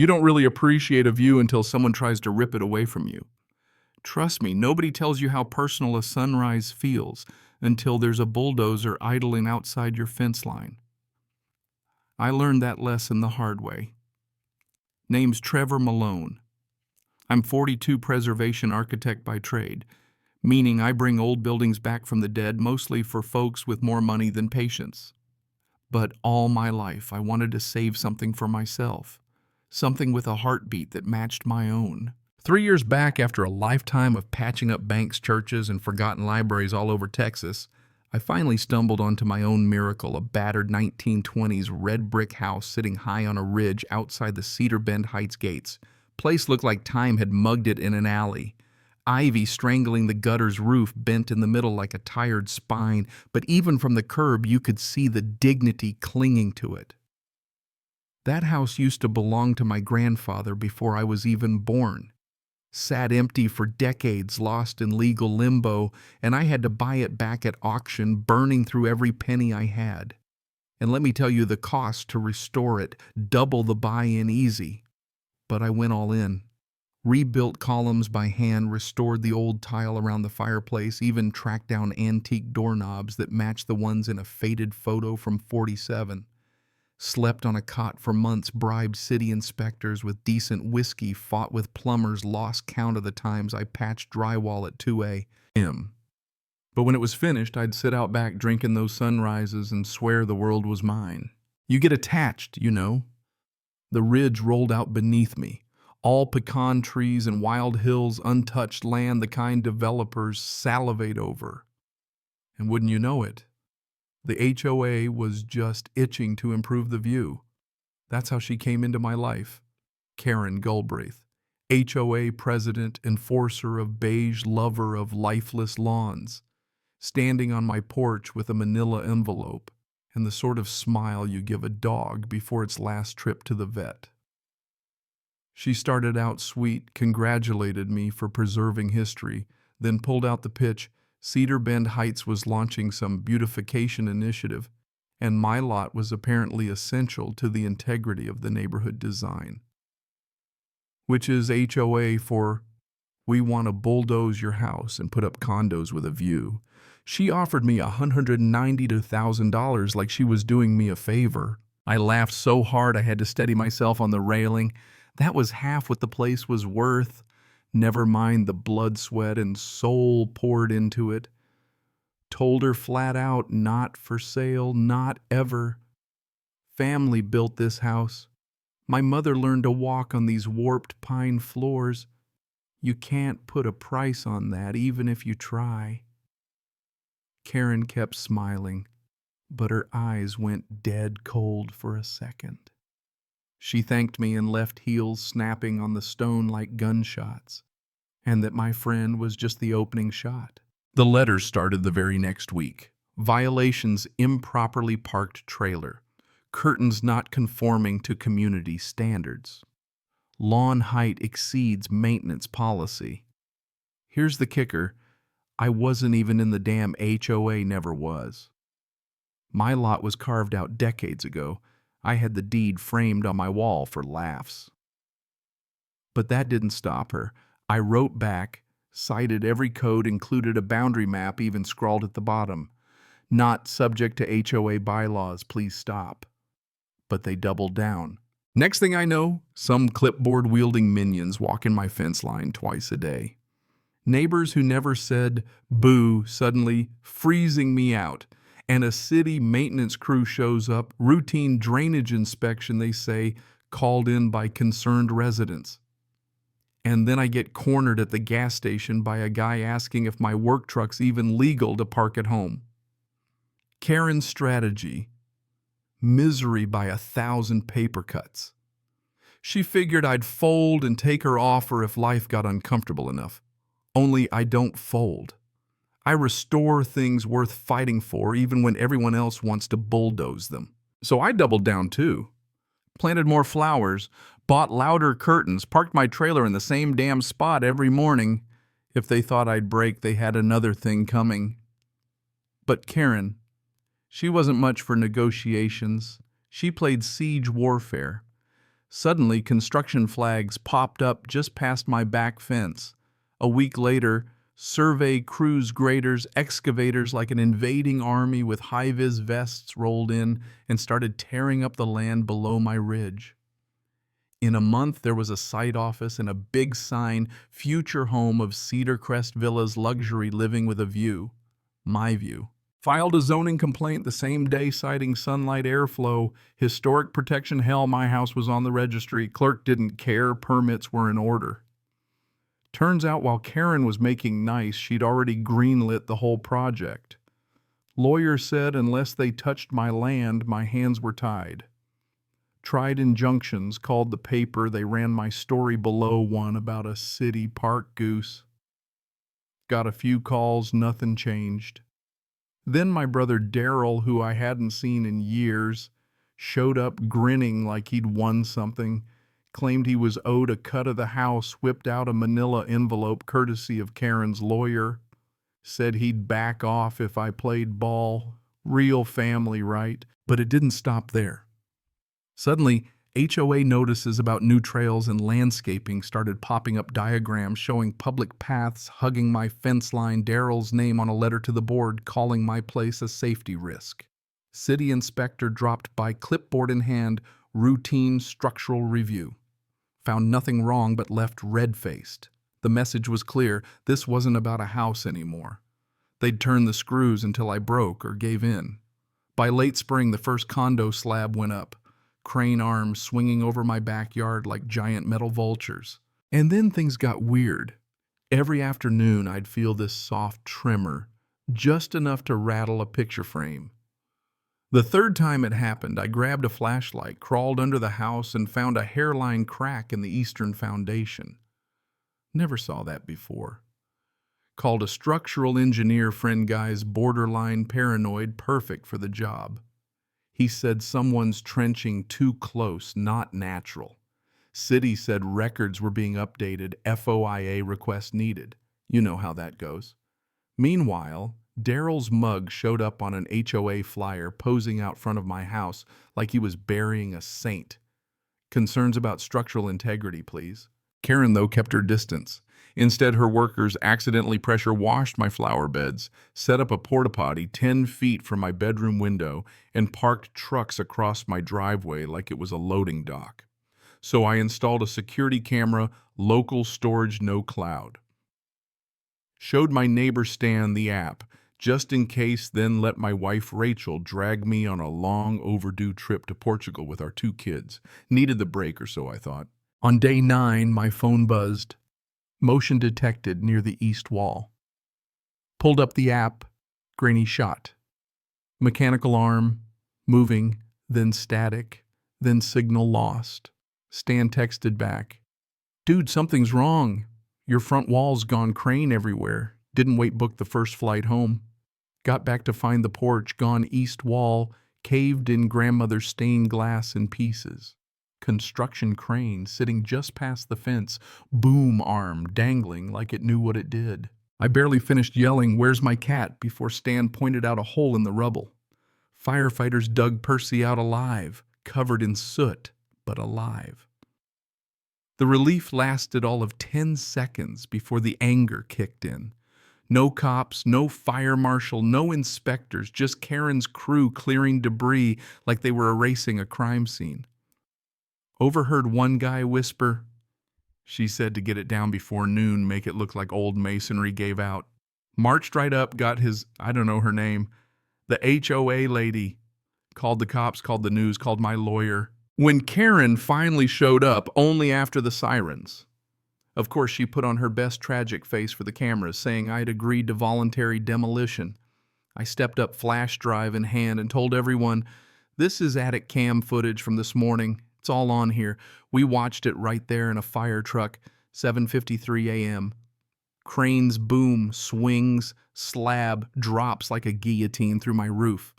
You don't really appreciate a view until someone tries to rip it away from you. Trust me, nobody tells you how personal a sunrise feels until there's a bulldozer idling outside your fence line. I learned that lesson the hard way. Name's Trevor Malone. I'm 42 preservation architect by trade, meaning I bring old buildings back from the dead mostly for folks with more money than patience. But all my life I wanted to save something for myself, something with a heartbeat that matched my own. 3 years back, after a lifetime of patching up banks, churches, and forgotten libraries all over Texas, I finally stumbled onto my own miracle, a battered 1920s red brick house sitting high on a ridge outside the Cedar Bend Heights gates. Place looked like time had mugged it in an alley. Ivy strangling the gutter's roof bent in the middle like a tired spine, but even from the curb you could see the dignity clinging to it. That house used to belong to my grandfather before I was even born. Sat empty for decades, lost in legal limbo, and I had to buy it back at auction, burning through every penny I had. And let me tell you, the cost to restore it, double the buy-in easy. But I went all in. Rebuilt columns by hand, restored the old tile around the fireplace, even tracked down antique doorknobs that matched the ones in a faded photo from '47. Slept on a cot for months, bribed city inspectors with decent whiskey, fought with plumbers, lost count of the times I patched drywall at 2 a.m. But when it was finished, I'd sit out back drinking those sunrises and swear the world was mine. You get attached, you know. The ridge rolled out beneath me. All pecan trees and wild hills, untouched land, the kind developers salivate over. And wouldn't you know it, the HOA was just itching to improve the view. That's how she came into my life. Karen Galbraith, HOA president, enforcer of beige, lover of lifeless lawns, standing on my porch with a manila envelope and the sort of smile you give a dog before its last trip to the vet. She started out sweet, congratulated me for preserving history, then pulled out the pitch. Cedar Bend Heights was launching some beautification initiative, and my lot was apparently essential to the integrity of the neighborhood design. Which is HOA for, we want to bulldoze your house and put up condos with a view. She offered me $190 to $1,000 like she was doing me a favor. I laughed so hard I had to steady myself on the railing. That was half what the place was worth. Never mind the blood, sweat, and soul poured into it. Told her flat out, not for sale, not ever. Family built this house. My mother learned to walk on these warped pine floors. You can't put a price on that, even if you try. Karen kept smiling, but her eyes went dead cold for a second. She thanked me and left, heels snapping on the stone like gunshots, and that my friend was just the opening shot. The letters started the very next week. Violations: improperly parked trailer, curtains not conforming to community standards, lawn height exceeds maintenance policy. Here's the kicker: I wasn't even in the damn HOA, never was. My lot was carved out decades ago. I had the deed framed on my wall for laughs. But that didn't stop her. I wrote back, cited every code, included a boundary map, even scrawled at the bottom. Not subject to HOA bylaws, please stop. But they doubled down. Next thing I know, some clipboard-wielding minions walk in my fence line twice a day. Neighbors who never said boo suddenly freezing me out. And a city maintenance crew shows up, routine drainage inspection, they say, called in by concerned residents. And then I get cornered at the gas station by a guy asking if my work truck's even legal to park at home. Karen's strategy: misery by 1,000 paper cuts. She figured I'd fold and take her offer if life got uncomfortable enough. Only I don't fold. I restore things worth fighting for even when everyone else wants to bulldoze them. So I doubled down too. Planted more flowers, bought louder curtains, parked my trailer in the same damn spot every morning. If they thought I'd break, they had another thing coming. But Karen, she wasn't much for negotiations. She played siege warfare. Suddenly, construction flags popped up just past my back fence. A week later, survey crews, graders, excavators like an invading army with high-vis vests rolled in and started tearing up the land below my ridge. In a month, there was a site office and a big sign, future home of Cedar Crest Villas luxury living with a view. My view. Filed a zoning complaint the same day citing sunlight airflow. Historic protection hell, my house was on the registry. Clerk didn't care, permits were in order. Turns out while Karen was making nice, she'd already greenlit the whole project. Lawyer said unless they touched my land, my hands were tied. Tried injunctions, called the paper, they ran my story below one about a city park goose. Got a few calls, nothing changed. Then my brother Daryl, who I hadn't seen in years, showed up grinning like he'd won something, claimed he was owed a cut of the house, whipped out a manila envelope courtesy of Karen's lawyer, said he'd back off if I played ball. Real family, right? But it didn't stop there. Suddenly, HOA notices about new trails and landscaping started popping up, diagrams showing public paths hugging my fence line, Daryl's name on a letter to the board calling my place a safety risk. City inspector dropped by, clipboard in hand, routine structural review. Found nothing wrong but left red-faced. The message was clear, this wasn't about a house anymore. They'd turn the screws until I broke or gave in. By late spring, the first condo slab went up. Crane arms swinging over my backyard like giant metal vultures. And then things got weird. Every afternoon I'd feel this soft tremor, just enough to rattle a picture frame. The third time it happened, I grabbed a flashlight, crawled under the house, and found a hairline crack in the eastern foundation. Never saw that before. Called a structural engineer friend, guy's borderline paranoid, perfect for the job. He said someone's trenching too close, not natural. City said records were being updated, FOIA request needed. You know how that goes. Meanwhile, Daryl's mug showed up on an HOA flyer posing out front of my house like he was burying a saint. Concerns about structural integrity, please. Karen, though, kept her distance. Instead, her workers accidentally pressure washed my flower beds, set up a porta-potty 10 feet from my bedroom window, and parked trucks across my driveway like it was a loading dock. So I installed a security camera, local storage, no cloud. Showed my neighbor Stan the app, just in case, then let my wife Rachel drag me on a long overdue trip to Portugal with our 2 kids. Needed the break or so, I thought. On day 9, my phone buzzed. Motion detected near the east wall. Pulled up the app, grainy shot. Mechanical arm, moving, then static, then signal lost. Stan texted back, "Dude, something's wrong. Your front wall's gone crane everywhere. Didn't wait, book the first flight home." Got back to find the porch, gone east wall, caved in, grandmother's stained glass in pieces. Construction crane sitting just past the fence, boom arm dangling like it knew what it did. I barely finished yelling, "Where's my cat?" before Stan pointed out a hole in the rubble. Firefighters dug Percy out alive, covered in soot, but alive. The relief lasted all of 10 seconds before the anger kicked in. No cops, no fire marshal, no inspectors, just Karen's crew clearing debris like they were erasing a crime scene. Overheard one guy whisper, "She said to get it down before noon, make it look like old masonry gave out." Marched right up, got his, I don't know her name, the HOA lady. Called the cops, called the news, called my lawyer. When Karen finally showed up, only after the sirens. Of course, she put on her best tragic face for the cameras, saying I'd agreed to voluntary demolition. I stepped up, flash drive in hand, and told everyone, "This is attic cam footage from this morning. It's all on here. We watched it right there in a fire truck, 7:53 a.m. Cranes boom, swings, slab, drops like a guillotine through my roof.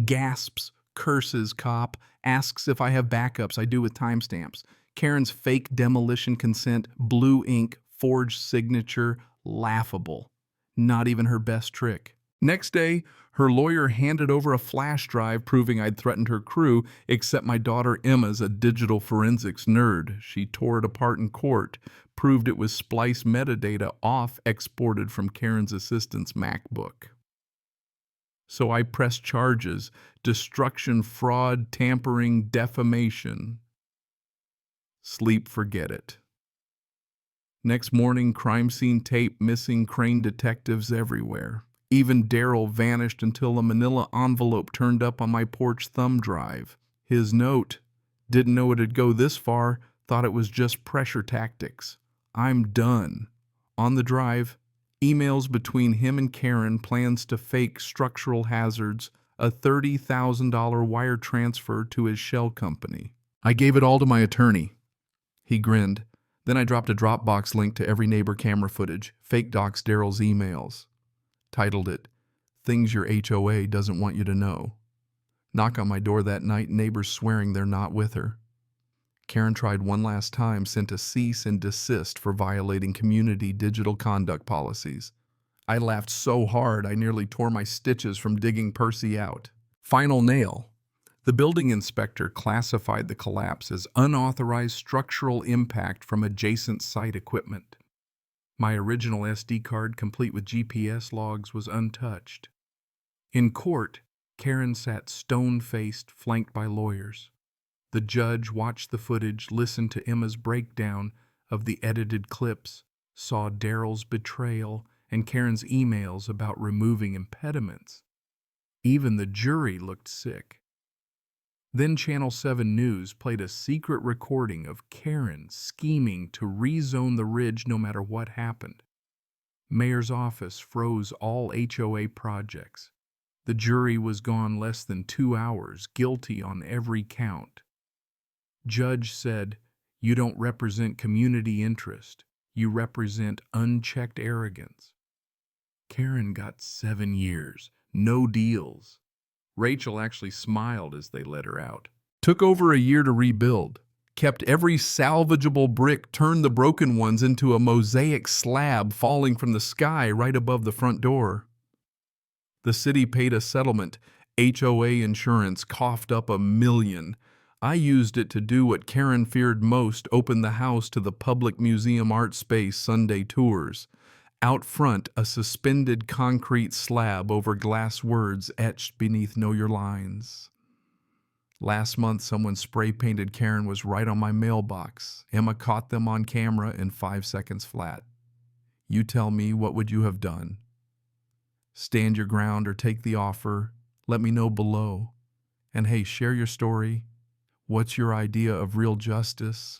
Gasps, curses, cop, asks if I have backups. I do with timestamps. Karen's fake demolition consent, blue ink, forged signature, laughable. Not even her best trick. Next day, her lawyer handed over a flash drive proving I'd threatened her crew, except my daughter Emma's a digital forensics nerd. She tore it apart in court, proved it was spliced metadata exported from Karen's assistant's MacBook. So I pressed charges: destruction, fraud, tampering, defamation. Sleep, forget it. Next morning, crime scene tape, missing crane detectives everywhere. Even Daryl vanished until a manila envelope turned up on my porch thumb drive. His note: didn't know it'd go this far, thought it was just pressure tactics. I'm done. On the drive, emails between him and Karen, plans to fake structural hazards, a $30,000 wire transfer to his shell company. I gave it all to my attorney. He grinned. Then I dropped a Dropbox link to every neighbor camera footage, fake docs Daryl's emails. Titled it, "Things Your HOA Doesn't Want You to Know." Knock on my door that night, neighbors swearing they're not with her. Karen tried one last time, sent a cease and desist for violating community digital conduct policies. I laughed so hard I nearly tore my stitches from digging Percy out. Final nail. The building inspector classified the collapse as unauthorized structural impact from adjacent site equipment. My original SD card, complete with GPS logs, was untouched. In court, Karen sat stone-faced, flanked by lawyers. The judge watched the footage, listened to Emma's breakdown of the edited clips, saw Daryl's betrayal and Karen's emails about removing impediments. Even the jury looked sick. Then Channel 7 News played a secret recording of Karen scheming to rezone the ridge no matter what happened. Mayor's office froze all HOA projects. The jury was gone less than 2 hours, guilty on every count. Judge said, "You don't represent community interest. You represent unchecked arrogance." Karen got 7 years, no deals. Rachel actually smiled as they let her out. Took over a year to rebuild. Kept every salvageable brick, turned the broken ones into a mosaic slab falling from the sky right above the front door. The city paid a settlement. HOA insurance coughed up $1 million. I used it to do what Karen feared most: open the house to the public museum art space Sunday tours. Out front, a suspended concrete slab over glass words etched beneath "Know Your Lines." Last month, someone spray-painted "Karen was right" on my mailbox. Emma caught them on camera in 5 seconds flat. You tell me, what would you have done? Stand your ground or take the offer? Let me know below. And hey, share your story. What's your idea of real justice?